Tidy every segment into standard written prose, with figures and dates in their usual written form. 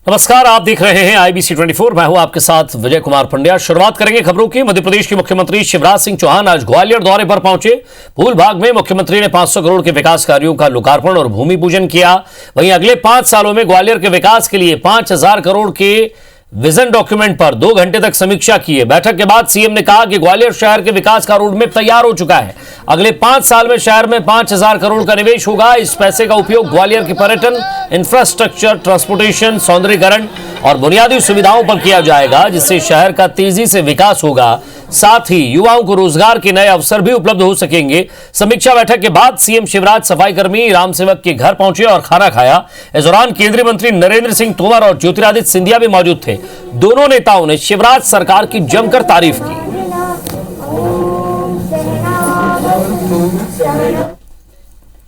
नमस्कार, आप देख रहे हैं IBC 24। मैं हूं आपके साथ विजय कुमार पंड्या। शुरुआत करेंगे खबरों की। मध्य प्रदेश के मुख्यमंत्री शिवराज सिंह चौहान आज ग्वालियर दौरे पर पहुंचे। फूलबाग में मुख्यमंत्री ने 500 करोड़ के विकास कार्यों का लोकार्पण और भूमि पूजन किया। वहीं अगले 5 सालों में ग्वालियर के विकास के लिए 5000 करोड़ के विजन डॉक्यूमेंट पर 2 घंटे तक समीक्षा की है। बैठक के बाद सीएम ने कहा कि ग्वालियर शहर के विकास का रोडमैप तैयार हो चुका है। अगले 5 साल में शहर में 5000 करोड़ का निवेश होगा। इस पैसे का उपयोग ग्वालियर के पर्यटन, इंफ्रास्ट्रक्चर, ट्रांसपोर्टेशन, सौंदर्यीकरण और बुनियादी सुविधाओं पर किया जाएगा, जिससे शहर का तेजी से विकास होगा। साथ ही युवाओं को रोजगार के नए अवसर भी उपलब्ध हो सकेंगे। समीक्षा बैठक के बाद सीएम शिवराज सफाई कर्मी राम सेवक के घर पहुंचे और खाना खाया। इस दौरान केंद्रीय मंत्री नरेंद्र सिंह तोमर और ज्योतिरादित्य सिंधिया भी मौजूद थे। दोनों नेताओं ने शिवराज सरकार की जमकर तारीफ की।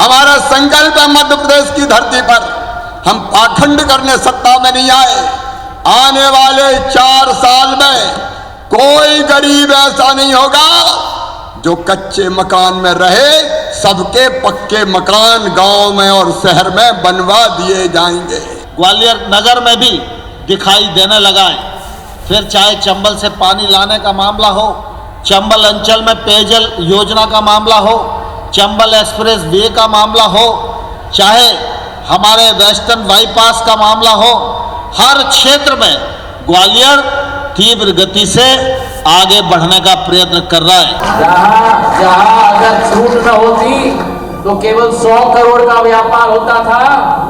हमारा संकल्प है मध्य प्रदेश की धरती पर हम पाखंड करने सत्ता में नहीं आए। आने वाले 4 साल में कोई गरीब ऐसा नहीं होगा जो कच्चे मकान में रहे। सबके पक्के मकान गांव में और शहर में बनवा दिए जाएंगे। ग्वालियर नगर में भी दिखाई देने लगा है। फिर चाहे चंबल से पानी लाने का मामला हो, चंबल अंचल में पेयजल योजना का मामला हो, चंबल एक्सप्रेस वे का मामला हो, चाहे हमारे वेस्टर्न बाईपास का मामला हो, हर क्षेत्र में ग्वालियर तीव्र गति से आगे बढ़ने का प्रयत्न कर रहा है। जहाँ अगर छूट न होती तो केवल 100 करोड़ का व्यापार होता था।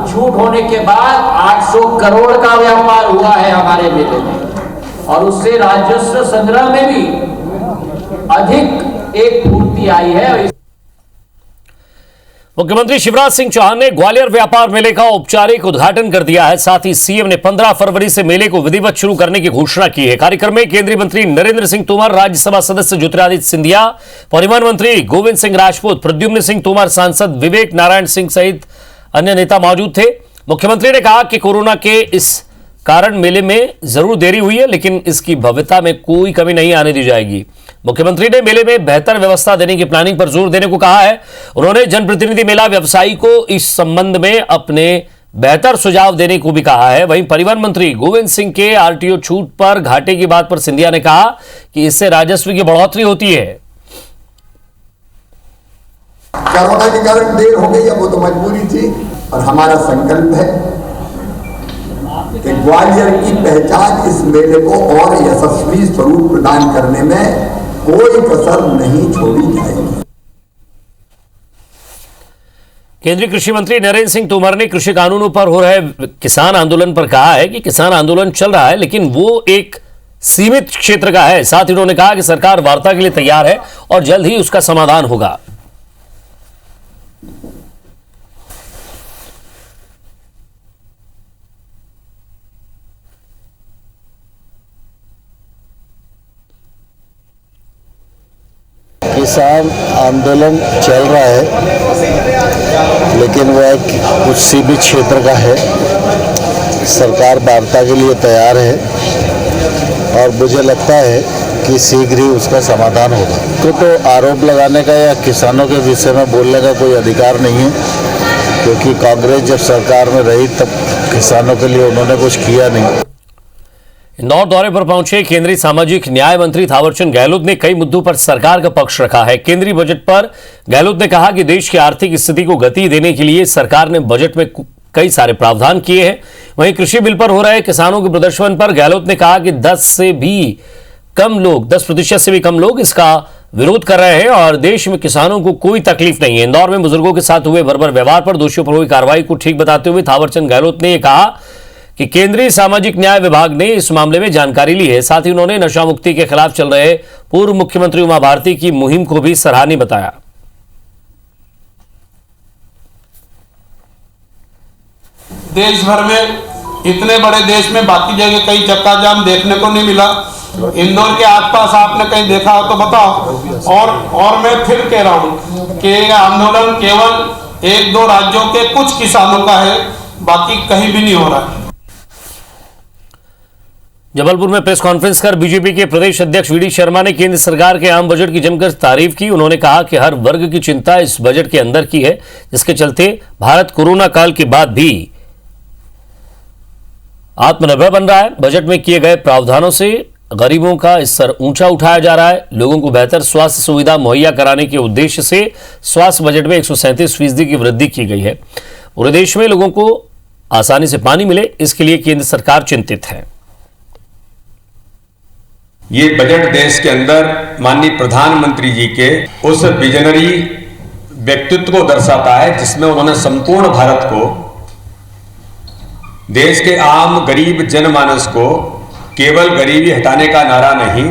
छूट होने के बाद 800 करोड़ का व्यापार हुआ है हमारे मेले में, और उससे राजस्व संग्रह में भी अधिक एक पूर्ति आई है। मुख्यमंत्री शिवराज सिंह चौहान ने ग्वालियर व्यापार मेले का औपचारिक उद्घाटन कर दिया है। साथ ही सीएम ने 15 फरवरी से मेले को विधिवत शुरू करने की घोषणा की है। कार्यक्रम में केंद्रीय मंत्री नरेंद्र सिंह तोमर, राज्यसभा सदस्य ज्योतिरादित्य सिंधिया, परिवहन मंत्री गोविंद सिंह राजपूत, प्रद्युम्न सिंह तोमर, सांसद विवेक नारायण सिंह सहित अन्य नेता मौजूद थे। मुख्यमंत्री ने कहा कि कोरोना के इस कारण मेले में जरूर देरी हुई है, लेकिन इसकी भव्यता में कोई कमी नहीं आने दी जाएगी। मुख्यमंत्री ने मेले में बेहतर व्यवस्था देने की प्लानिंग पर जोर देने को कहा है। उन्होंने जनप्रतिनिधि मेला व्यवसायी को इस संबंध में अपने बेहतर सुझाव देने को भी कहा है। वहीं परिवहन मंत्री गोविंद सिंह के RTO छूट पर घाटे की बात पर सिंधिया ने कहा कि इससे राजस्व की बढ़ोतरी होती है। कोरोना के कारण देर हो गई, अब वो तो मजबूरी थी, और हमारा संकल्प है कि ग्वालियर की पहचान इस मेले को और यशस्वी स्वरूप प्रदान करने में कोई कसर नहीं छोड़ी जाएगी। केंद्रीय कृषि मंत्री नरेंद्र सिंह तोमर ने कृषि कानूनों पर हो रहे किसान आंदोलन पर कहा है कि किसान आंदोलन चल रहा है, लेकिन वो एक सीमित क्षेत्र का है। साथ ही उन्होंने कहा कि सरकार वार्ता के लिए तैयार है और जल्द ही उसका समाधान होगा। किसान आंदोलन चल रहा है, लेकिन वह कुछ सीमित क्षेत्र का है। सरकार वार्ता के लिए तैयार है और मुझे लगता है कि शीघ्र ही उसका समाधान होगा। तो आरोप लगाने का या किसानों के विषय में बोलने का कोई अधिकार नहीं है, क्योंकि कांग्रेस जब सरकार में रही तब किसानों के लिए उन्होंने कुछ किया नहीं। इंदौर दौरे पर पहुंचे केंद्रीय सामाजिक न्याय मंत्री थावरचंद गहलोत ने कई मुद्दों पर सरकार का पक्ष रखा है। केंद्रीय बजट पर गहलोत ने कहा कि देश की आर्थिक स्थिति को गति देने के लिए सरकार ने बजट में कई सारे प्रावधान किए हैं। वहीं कृषि बिल पर हो रहे किसानों के प्रदर्शन पर गहलोत ने कहा कि 10% से भी कम लोग इसका विरोध कर रहे हैं और देश में किसानों को कोई तकलीफ नहीं है। इंदौर में बुजुर्गों के साथ हुए बर्बर व्यवहार पर दोषियों पर हुई कार्रवाई को ठीक बताते हुए थावरचंद गहलोत ने यह कहा कि केंद्रीय सामाजिक न्याय विभाग ने इस मामले में जानकारी ली है। साथ ही उन्होंने नशा मुक्ति के खिलाफ चल रहे पूर्व मुख्यमंत्री उमा भारती की मुहिम को भी सराहनीय बताया। देश भर में, इतने बड़े देश में बाकी जगह कहीं चक्का जाम देखने को नहीं मिला। इंदौर के आसपास आपने कहीं देखा हो तो बताओ। और मैं फिर कह रहा हूं कि आंदोलन केवल 1-2 राज्यों के कुछ किसानों का है, बाकी कहीं भी नहीं हो रहा है। जबलपुर में प्रेस कॉन्फ्रेंस कर बीजेपी के प्रदेश अध्यक्ष वीडी शर्मा ने केंद्र सरकार के आम बजट की जमकर तारीफ की। उन्होंने कहा कि हर वर्ग की चिंता इस बजट के अंदर की है, जिसके चलते भारत कोरोना काल के बाद भी आत्मनिर्भर बन रहा है। बजट में किए गए प्रावधानों से गरीबों का स्तर ऊंचा उठाया जा रहा है। लोगों को बेहतर स्वास्थ्य सुविधा मुहैया कराने के उद्देश्य से स्वास्थ्य बजट में 137% की वृद्धि की गई है। पूरे देश में लोगों को आसानी से पानी मिले, इसके लिए केंद्र सरकार चिंतित है। ये बजट देश के अंदर माननीय प्रधानमंत्री जी के उस विजनरी व्यक्तित्व को दर्शाता है जिसमें उन्होंने संपूर्ण भारत को, देश के आम गरीब जनमानस को केवल गरीबी हटाने का नारा नहीं,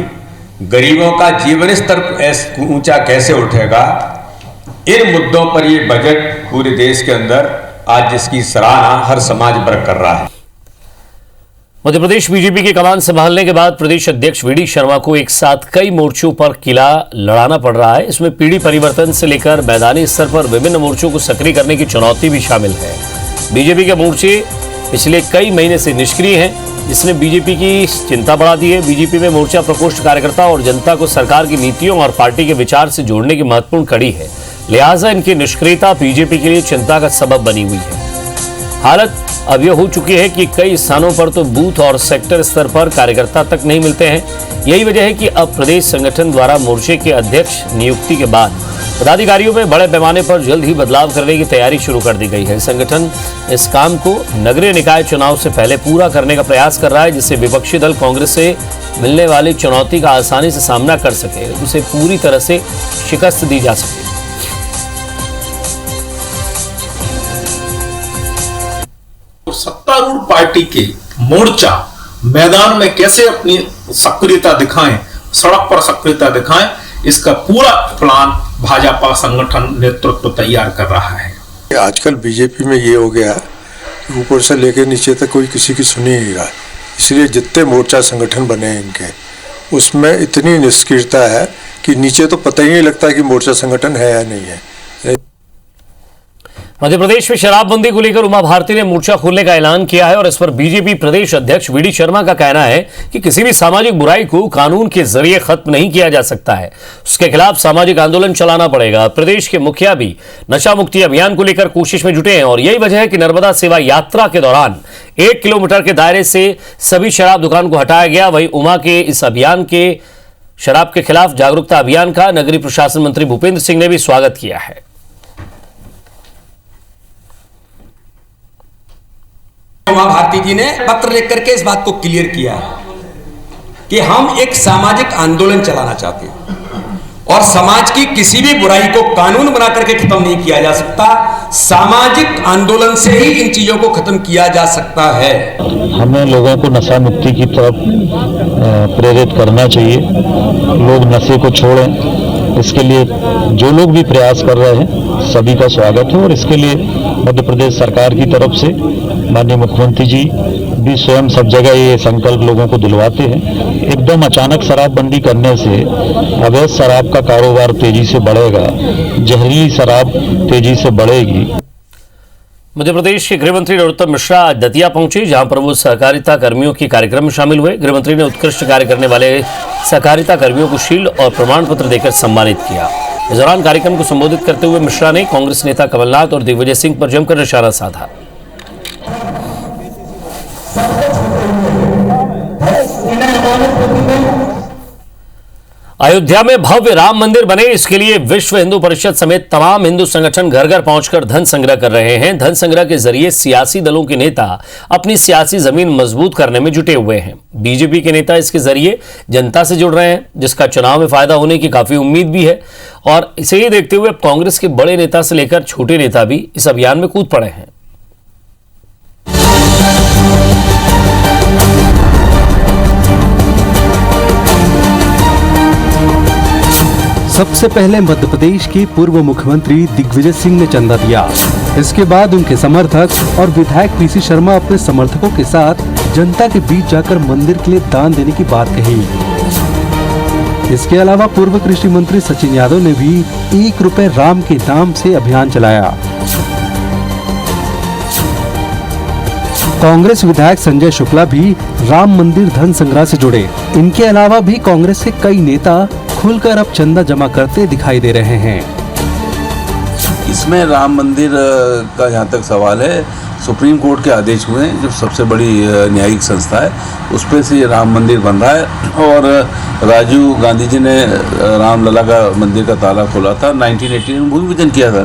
गरीबों का जीवन स्तर ऊंचा कैसे उठेगा, इन मुद्दों पर ये बजट पूरे देश के अंदर आज जिसकी सराहना हर समाज वर्ग कर रहा है। मध्य प्रदेश बीजेपी की कमान संभालने के बाद प्रदेश अध्यक्ष वीडी शर्मा को एक साथ कई मोर्चों पर किला लड़ाना पड़ रहा है। इसमें पीढ़ी परिवर्तन से लेकर मैदानी स्तर पर विभिन्न मोर्चों को सक्रिय करने की चुनौती भी शामिल है। बीजेपी के मोर्चे पिछले कई महीने से निष्क्रिय हैं, जिसने बीजेपी की चिंता बढ़ा दी है। बीजेपी में मोर्चा प्रकोष्ठ कार्यकर्ता और जनता को सरकार की नीतियों और पार्टी के विचार से जोड़ने की महत्वपूर्ण कड़ी है, लिहाजा इनकी निष्क्रियता बीजेपी के लिए चिंता का सबब बनी हुई है। हालत अब यह हो चुकी है कि कई स्थानों पर तो बूथ और सेक्टर स्तर पर कार्यकर्ता तक नहीं मिलते हैं। यही वजह है कि अब प्रदेश संगठन द्वारा मोर्चे के अध्यक्ष नियुक्ति के बाद पदाधिकारियों में बड़े पैमाने पर जल्द ही बदलाव करने की तैयारी शुरू कर दी गई है। संगठन इस काम को नगरीय निकाय चुनाव से पहले पूरा करने का प्रयास कर रहा है, जिससे विपक्षी दल कांग्रेस से मिलने वाली चुनौती का आसानी से सामना कर सके, उसे पूरी तरह से शिकस्त दी जा सके। सत्तारूढ़ पार्टी के मोर्चा मैदान में कैसे अपनी सक्रियता दिखाएं, सड़क पर सक्रियता दिखाएं, इसका पूरा प्लान भाजपा संगठन नेतृत्व तैयार कर रहा है। आजकल बीजेपी में ये हो गया कि ऊपर से लेकर नीचे तक कोई किसी की सुन ही नहीं रहा, इसलिए जितने मोर्चा संगठन बने हैं इनके, उसमें इतनी निष्क्रियता है कि नीचे तो पता ही नहीं लगता कि मोर्चा संगठन है या नहीं है। मध्य प्रदेश में शराबबंदी को लेकर उमा भारती ने मोर्चा खोलने का ऐलान किया है और इस पर बीजेपी प्रदेश अध्यक्ष वीडी शर्मा का कहना है कि किसी भी सामाजिक बुराई को कानून के जरिए खत्म नहीं किया जा सकता है, उसके खिलाफ सामाजिक आंदोलन चलाना पड़ेगा। प्रदेश के मुखिया भी नशा मुक्ति अभियान को लेकर कोशिश में जुटे हैं और यही वजह है कि नर्मदा सेवा यात्रा के दौरान 1 किलोमीटर के दायरे से सभी शराब दुकान को हटाया गया। वहीं उमा के इस अभियान के शराब के खिलाफ जागरूकता अभियान का नगरीय प्रशासन मंत्री भूपेंद्र सिंह ने भी स्वागत किया है। उमा भारती जी ने पत्र लिख करके इस बात को क्लियर किया है कि हम एक सामाजिक आंदोलन चलाना चाहते हैं और समाज की किसी भी बुराई को कानून बना करके खत्म नहीं किया जा सकता, सामाजिक आंदोलन से ही इन चीजों को खत्म किया जा सकता है। हमें लोगों को नशा मुक्ति की तरफ प्रेरित करना चाहिए, लोग नशे को छोड़ें। इसके लिए जो लोग भी प्रयास कर रहे हैं सभी का स्वागत है और इसके लिए मध्य प्रदेश सरकार की तरफ से माननीय मुख्यमंत्री जी भी स्वयं सब जगह ये संकल्प लोगों को दिलवाते हैं। एकदम अचानक शराबबंदी करने से अवैध शराब का कारोबार तेजी से बढ़ेगा, जहरीली शराब तेजी से बढ़ेगी। मध्य प्रदेश के गृह मंत्री नरोत्तम मिश्रा आज दतिया पहुंचे, जहां पर वो सहकारिता कर्मियों के कार्यक्रम में शामिल हुए। गृह मंत्री ने उत्कृष्ट कार्य करने वाले सहकारिता कर्मियों को शील्ड और प्रमाण पत्र देकर सम्मानित किया। इस दौरान कार्यक्रम को संबोधित करते हुए मिश्रा ने कांग्रेस नेता कमलनाथ और दिग्विजय सिंह पर जमकर निशाना साधा। अयोध्या में भव्य राम मंदिर बने, इसके लिए विश्व हिंदू परिषद समेत तमाम हिंदू संगठन घर घर पहुंचकर धन संग्रह कर रहे हैं। धन संग्रह के जरिए सियासी दलों के नेता अपनी सियासी जमीन मजबूत करने में जुटे हुए हैं। बीजेपी के नेता इसके जरिए जनता से जुड़ रहे हैं, जिसका चुनाव में फायदा होने की काफी उम्मीद भी है। और इसे ही देखते हुए अब कांग्रेस के बड़े नेता से लेकर छोटे नेता भी इस अभियान में कूद पड़े हैं। सबसे पहले मध्य प्रदेश के पूर्व मुख्यमंत्री दिग्विजय सिंह ने चंदा दिया। इसके बाद उनके समर्थक और विधायक पीसी शर्मा अपने समर्थकों के साथ जनता के बीच जाकर मंदिर के लिए दान देने की बात कही। इसके अलावा पूर्व कृषि मंत्री सचिन यादव ने भी 1 रुपए राम के नाम से अभियान चलाया। कांग्रेस विधायक संजय शुक्ला भी राम मंदिर धन संग्रह से जुड़े। इनके अलावा भी कांग्रेस के कई नेता खुलकर अब चंदा जमा करते दिखाई दे रहे हैं। इसमें राम मंदिर का जहाँ तक सवाल है, सुप्रीम कोर्ट के आदेश हुए हैं, जो सबसे बड़ी न्यायिक संस्था है, उस पर से राम मंदिर बन रहा है। और राजीव गांधी जी ने रामलला का मंदिर का ताला खोला था, 1980 में भूमि पूजन किया था।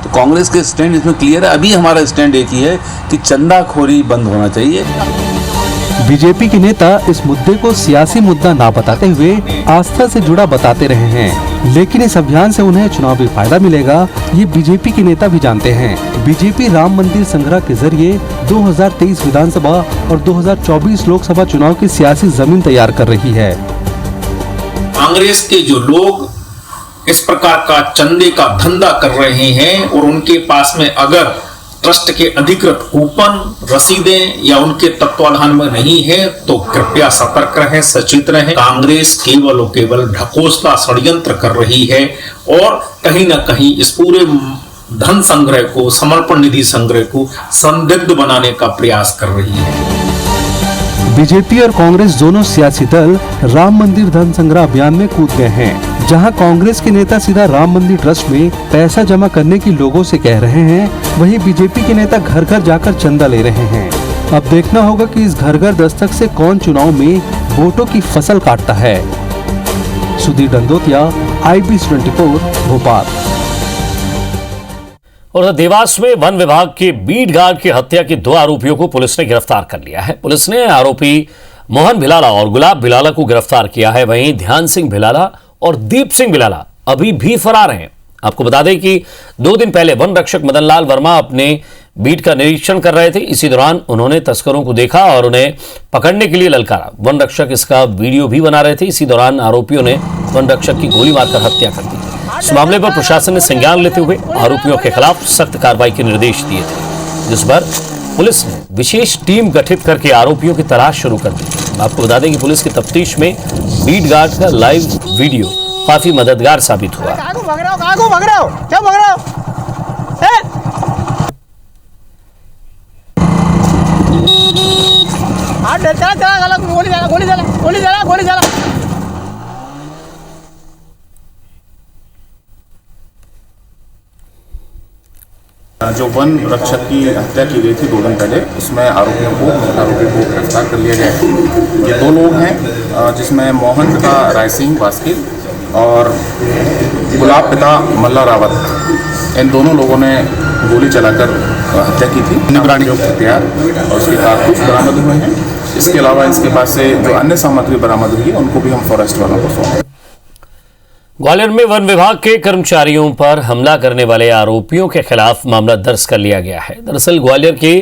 तो कांग्रेस के स्टैंड इसमें क्लियर है। अभी हमारा स्टैंड एक ही है कि चंदाखोरी बंद होना चाहिए। बीजेपी के नेता इस मुद्दे को सियासी मुद्दा ना बताते हुए आस्था से जुड़ा बताते रहे हैं, लेकिन इस अभियान से उन्हें चुनावी फायदा मिलेगा, ये बीजेपी के नेता भी जानते हैं। बीजेपी राम मंदिर संग्रह के जरिए 2023 विधानसभा और 2024 लोकसभा चुनाव की सियासी जमीन तैयार कर रही है। कांग्रेस के जो लोग इस प्रकार का चंदे का धंधा कर रहे हैं और उनके पास में अगर ट्रस्ट के अधिकृत कूपन, रसीदें या उनके तत्वाधान में नहीं है तो कृपया सतर्क रहें, सचेत रहें। कांग्रेस केवल और केवल ढकोसला षड्यंत्र कर रही है और कहीं ना कहीं इस पूरे धन संग्रह को, समर्पण निधि संग्रह को संदिग्ध बनाने का प्रयास कर रही है। बीजेपी और कांग्रेस दोनों सियासी दल राम मंदिर धन संग्रह अभियान में कूद गए हैं, जहां कांग्रेस के नेता सीधा राम मंदिर ट्रस्ट में पैसा जमा करने की लोगों से कह रहे हैं, वहीं बीजेपी के नेता घर घर जाकर चंदा ले रहे हैं। अब देखना होगा कि इस घर घर दस्तक से कौन चुनाव में वोटों की फसल काटता है। सुधीर दंदोतिया, IBC 24 भोपाल। और देवास में वन विभाग के बीट गार्ड की हत्या के 2 आरोपियों को पुलिस ने गिरफ्तार कर लिया है। पुलिस ने आरोपी मोहन भिलाला और गुलाब भिलाला को गिरफ्तार किया है। वहीं ध्यान सिंह भिलाला और दीप सिंह भिलाला अभी भी फरार हैं। आपको बता दें कि 2 दिन पहले वन रक्षक मदन लाल वर्मा अपने बीट का निरीक्षण कर रहे थे। इसी दौरान उन्होंने तस्करों को देखा और उन्हें पकड़ने के लिए ललकारा। वन रक्षक इसका वीडियो भी बना रहे थे। इसी दौरान आरोपियों ने वन रक्षक की गोली मारकर हत्या कर दी। इस मामले पर प्रशासन ने संज्ञान लेते हुए आरोपियों के खिलाफ सख्त कार्रवाई के निर्देश दिए थे, जिस पर पुलिस ने विशेष टीम गठित करके आरोपियों की तलाश शुरू कर दी। आपको बता दें कि पुलिस की तफ्तीश में बीट गार्ड का लाइव वीडियो काफी मददगार साबित हुआ। जो वन रक्षक की हत्या की गई थी 2 दिन पहले, उसमें आरोपियों को गिरफ्तार कर लिया गया है। ये 2 लोग हैं, जिसमें मोहन पिता राय सिंह वास्किल और गुलाब पिता मल्ला रावत, इन दोनों लोगों ने गोली चलाकर हत्या की थी। निगरानी हथियार और उसके कारतूस बरामद हुए हैं। इसके अलावा इसके पास से जो अन्य सामग्री बरामद हुई है उनको भी हम फॉरेस्ट वालों को सौंपे। ग्वालियर में वन विभाग के कर्मचारियों पर हमला करने वाले आरोपियों के खिलाफ मामला दर्ज कर लिया गया है। दरअसल ग्वालियर के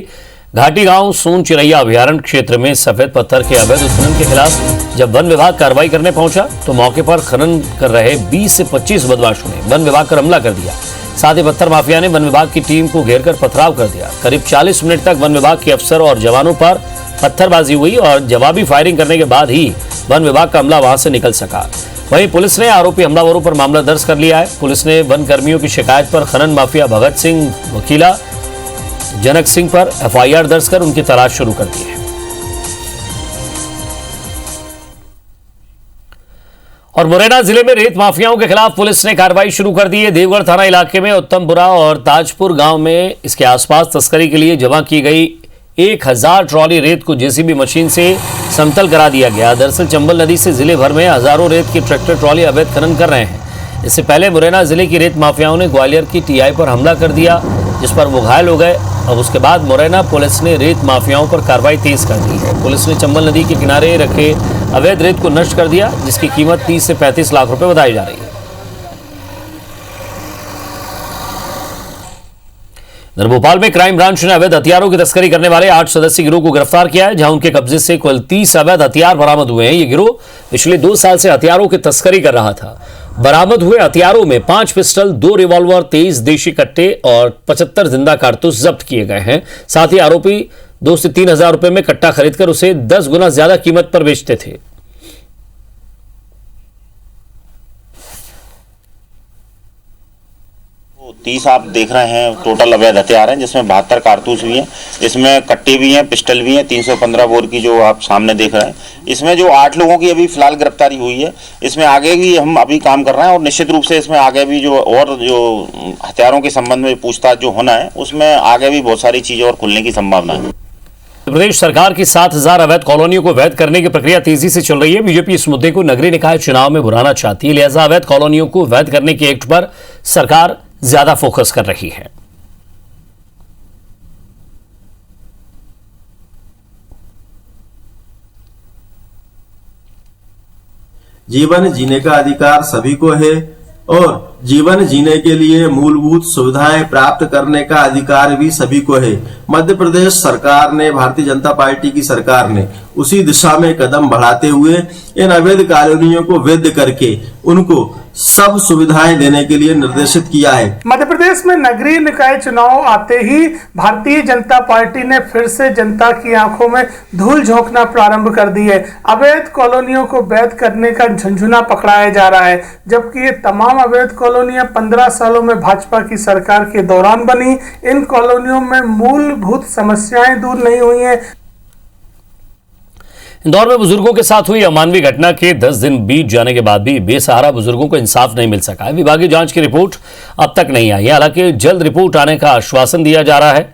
घाटी गांव सोन चिरैया अभ्यारण्य क्षेत्र में सफेद पत्थर के अवैध उत्खनन के खिलाफ जब वन विभाग कार्रवाई करने पहुंचा तो मौके पर खनन कर रहे 20 से 25 बदमाशों ने वन विभाग पर हमला कर दिया। साथ ही पत्थर माफिया ने वन विभाग की टीम को घेरकर पथराव कर दिया। करीब 40 मिनट तक वन विभाग के अफसर और जवानों पर पत्थरबाजी हुई और जवाबी फायरिंग करने के बाद ही वन विभाग का अमला वहां से निकल सका। वहीं पुलिस ने आरोपी हमलावरों पर मामला दर्ज कर लिया है। पुलिस ने वन कर्मियों की शिकायत पर खनन माफिया भगत सिंह वकीला जनक सिंह पर FIR दर्ज कर उनकी तलाश शुरू कर दी है। और मुरैना जिले में रेत माफियाओं के खिलाफ पुलिस ने कार्रवाई शुरू कर दी है। देवगढ़ थाना इलाके में उत्तमपुरा और ताजपुर गांव में इसके आसपास तस्करी के लिए जमा की गई 1000 ट्रॉली रेत को JCB मशीन से समतल करा दिया गया। दरअसल चंबल नदी से जिले भर में हजारों रेत की ट्रैक्टर ट्रॉली अवैध खनन कर रहे हैं। इससे पहले मुरैना जिले की रेत माफियाओं ने ग्वालियर की TI पर हमला कर दिया, जिस पर वो घायल हो गए। अब उसके बाद मुरैना पुलिस ने रेत माफियाओं पर कार्रवाई तेज कर दी है। पुलिस ने चंबल नदी के किनारे रखे अवैध रेत को नष्ट कर दिया, जिसकी कीमत 30 से 35 लाख रुपए बताई जा रही है। भोपाल में क्राइम ब्रांच ने अवैध हथियारों की तस्करी करने वाले 8 सदस्यीय गिरोह को गिरफ्तार किया है, जहां उनके कब्जे से कुल 30 अवैध हथियार बरामद हुए हैं। ये गिरोह पिछले 2 साल से हथियारों की तस्करी कर रहा था। बरामद हुए हथियारों में 5 पिस्टल, 2 रिवॉल्वर, 23 देशी कट्टे और 75 जिंदा कारतूस जब्त किए गए हैं। साथ ही आरोपी 2 से 3 हजार रुपए में कट्टा खरीदकर उसे 10 गुना ज्यादा कीमत पर बेचते थे। 30 आप देख रहे हैं टोटल अवैध हथियार हैं, जिसमें 72 कारतूस भी हैं, इसमें कट्टे भी हैं, पिस्टल भी हैं, 315 बोर की जो आप सामने देख रहे हैं। इसमें जो 8 लोगों की अभी फिलहाल गिरफ्तारी हुई है, इसमें आगे भी हम अभी काम कर रहे हैं और निश्चित रूप से इसमें आगे भी जो हथियारों के संबंध में पूछताछ जो होना है, उसमें आगे भी बहुत सारी चीज़ें और खुलने की संभावना है। प्रदेश सरकार की 7000 अवैध कॉलोनियों को वैध करने की प्रक्रिया तेजी से चल रही है। बीजेपी इस मुद्दे को नगरीय निकाय चुनाव में भुनाना चाहती है, लिहाजा अवैध कॉलोनियों को वैध करने के एक्ट पर सरकार ज्यादा फोकस कर रही है। जीवन जीने का अधिकार सभी को है और जीवन जीने के लिए मूलभूत सुविधाएं प्राप्त करने का अधिकार भी सभी को है। मध्य प्रदेश सरकार ने, भारतीय जनता पार्टी की सरकार ने उसी दिशा में कदम बढ़ाते हुए इन अवैध कॉलोनियों को वैध करके उनको सब सुविधाएं देने के लिए निर्देशित किया है। मध्य प्रदेश में नगरीय निकाय चुनाव आते ही भारतीय जनता पार्टी ने फिर से जनता की आंखों में धूल झोंकना प्रारंभ कर दी है। अवैध कॉलोनियों को वैध करने का झंझुना पकड़ाया जा रहा है, जबकि ये तमाम अवैध कॉलोनियां 15 सालों में भाजपा की सरकार के दौरान बनी। इन कॉलोनियों में मूलभूत समस्याएं दूर नहीं हुई हैं। इंदौर में बुजुर्गों के साथ हुई अमानवीय घटना के 10 दिन बीत जाने के बाद भी बेसहारा बुजुर्गों को इंसाफ नहीं मिल सका है। विभागीय जांच की रिपोर्ट अब तक नहीं आई है, हालांकि जल्द रिपोर्ट आने का आश्वासन दिया जा रहा है।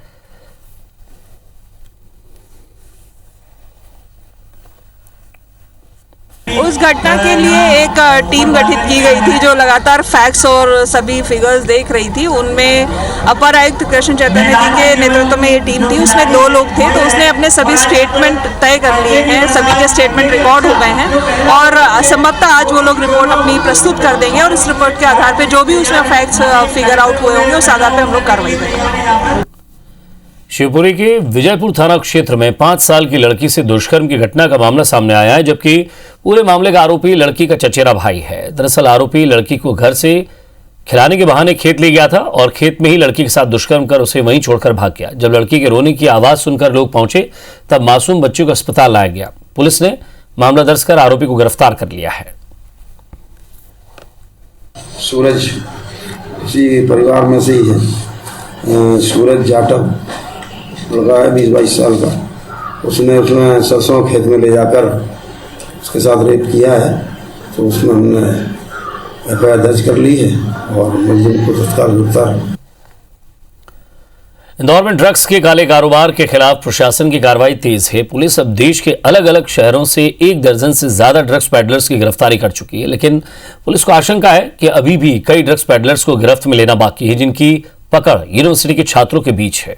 उस घटना के लिए एक टीम गठित की गई थी जो लगातार फैक्ट्स और सभी फिगर्स देख रही थी। उनमें अपर आयुक्त कृष्ण चैतन्य जी के नेतृत्व में ये टीम थी, उसमें 2 लोग थे। तो उसने अपने सभी स्टेटमेंट तय कर लिए हैं, सभी के स्टेटमेंट रिकॉर्ड हो गए हैं और संभवतः आज वो लोग रिपोर्ट अपनी प्रस्तुत कर देंगे और इस रिपोर्ट के आधार पर जो भी उसमें फैक्ट्स फिगर आउट हुए होंगे उस आधार पर हम लोग कार्रवाई करेंगे। शिवपुरी के विजयपुर थाना क्षेत्र में 5 साल की लड़की से दुष्कर्म की घटना का मामला सामने आया है, जबकि पूरे मामले का आरोपी लड़की का चचेरा भाई है। दरअसल आरोपी लड़की को घर से खिलाने के बहाने खेत ले गया था और खेत में ही लड़की के साथ दुष्कर्म कर उसे वहीं छोड़कर भाग गया। जब लड़की के रोने की आवाज सुनकर लोग पहुंचे तब मासूम बच्चे को अस्पताल लाया गया। पुलिस ने मामला दर्ज कर आरोपी को गिरफ्तार कर लिया है। सूरज इसी परिवार में से ही है। सूरज जाटव लड़का है 20-22 साल का। उसने सरसों खेत में ले जाकर उसके साथ रेप किया है, तो उसमें हमने एफआईआर दर्ज कर ली है और मुलजिम को तत्काल गिरफ्तार। इंदौर में ड्रग्स के काले कारोबार के खिलाफ प्रशासन की कार्रवाई तेज है। पुलिस अब देश के अलग अलग शहरों से 1 दर्जन से ज्यादा ड्रग्स पैडलर्स की गिरफ्तारी कर चुकी है, लेकिन पुलिस को आशंका है कि अभी भी कई ड्रग्स पैडलर्स को गिरफ्त में लेना बाकी है, जिनकी पकड़ यूनिवर्सिटी के छात्रों के बीच है।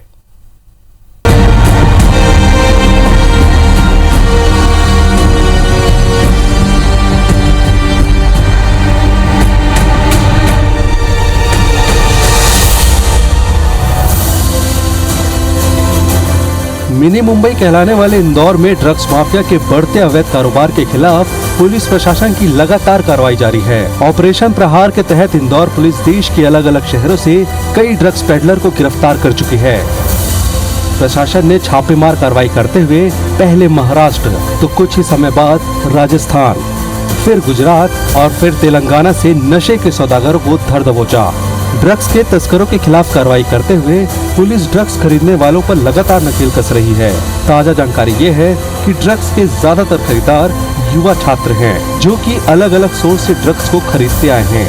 मिनी मुंबई कहलाने वाले इंदौर में ड्रग्स माफिया के बढ़ते अवैध कारोबार के खिलाफ पुलिस प्रशासन की लगातार कार्रवाई जारी है। ऑपरेशन प्रहार के तहत इंदौर पुलिस देश के अलग अलग शहरों से कई ड्रग्स पेडलर को गिरफ्तार कर चुकी है। प्रशासन ने छापेमार कार्रवाई करते हुए पहले महाराष्ट्र तो कुछ ही समय बाद राजस्थान, फिर गुजरात और फिर तेलंगाना से नशे के सौदागरों को धर दबोचा। ड्रग्स के तस्करों के खिलाफ कार्रवाई करते हुए पुलिस ड्रग्स खरीदने वालों पर लगातार नकेल कस रही है। ताजा जानकारी ये है कि ड्रग्स के ज्यादातर खरीदार युवा छात्र हैं, जो कि अलग अलग सोर्स से ड्रग्स को खरीदते आए हैं।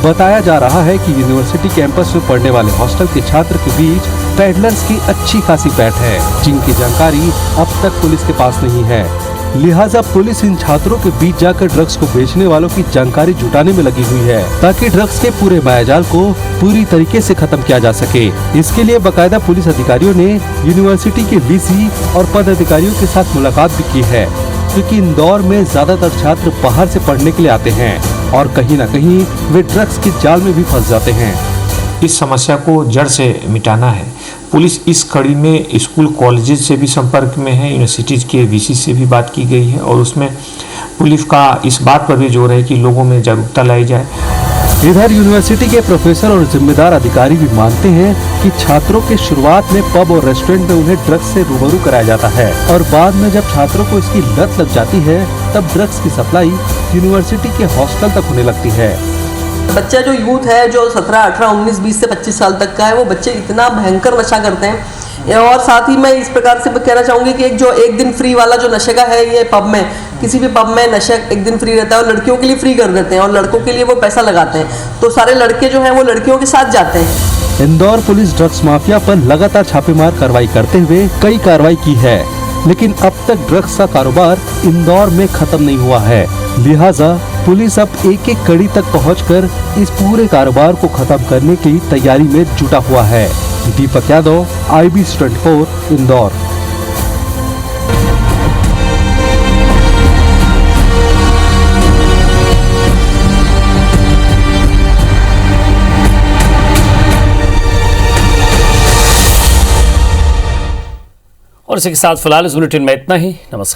बताया जा रहा है कि यूनिवर्सिटी कैंपस में पढ़ने वाले हॉस्टल के छात्र के बीच पैडलर्स की अच्छी खासी पैठ है, जिनकी जानकारी अब तक पुलिस के पास नहीं है। लिहाजा पुलिस इन छात्रों के बीच जाकर ड्रग्स को बेचने वालों की जानकारी जुटाने में लगी हुई है, ताकि ड्रग्स के पूरे मायाजाल को पूरी तरीके से खत्म किया जा सके। इसके लिए बाकायदा पुलिस अधिकारियों ने यूनिवर्सिटी के वीसी और पद अधिकारियों के साथ मुलाकात भी की है, क्योंकि इंदौर में ज्यादातर छात्र बाहर से पढ़ने के लिए आते हैं और कहीं न कहीं वे ड्रग्स के जाल में भी फंस जाते हैं। इस समस्या को जड़ से मिटाना है। पुलिस इस कड़ी में स्कूल कॉलेजेस से भी संपर्क में है, यूनिवर्सिटीज़ के वीसी से भी बात की गई है और उसमें पुलिस का इस बात पर भी जोर है कि लोगों में जागरूकता लाई जाए। इधर यूनिवर्सिटी के प्रोफेसर और जिम्मेदार अधिकारी भी मानते हैं कि छात्रों के शुरुआत में पब और रेस्टोरेंट में उन्हें ड्रग्स से रूबरू कराया जाता है और बाद में जब छात्रों को इसकी लत लग जाती है तब ड्रग्स की सप्लाई यूनिवर्सिटी के हॉस्टल तक होने लगती है। बच्चा जो यूथ है, जो 17, 18, 19, 20 से 25 साल तक का है, वो बच्चे इतना भयंकर नशा करते हैं। और साथ ही मैं इस प्रकार से कहना चाहूँगी कि एक दिन फ्री वाला जो नशे का है, ये पब में, किसी भी पब में नशा एक दिन फ्री रहता है, और लड़कियों के लिए फ्री कर देते हैं, और लड़कों के लिए वो पैसा लगाते हैं, तो सारे लड़के जो हैं वो लड़कियों के साथ जाते हैं। इंदौर पुलिस ड्रग्स माफिया पर लगातार छापेमार कार्रवाई करते हुए कई कार्रवाई की है, लेकिन अब तक ड्रग्स का कारोबार इंदौर में खत्म नहीं हुआ है। लिहाजा पुलिस अब एक एक कड़ी तक पहुंचकर इस पूरे कारोबार को खत्म करने की तैयारी में जुटा हुआ है। दीपक यादव, IBC 24, इंदौर। और इसी के साथ फिलहाल इस बुलेटिन में इतना ही। नमस्कार।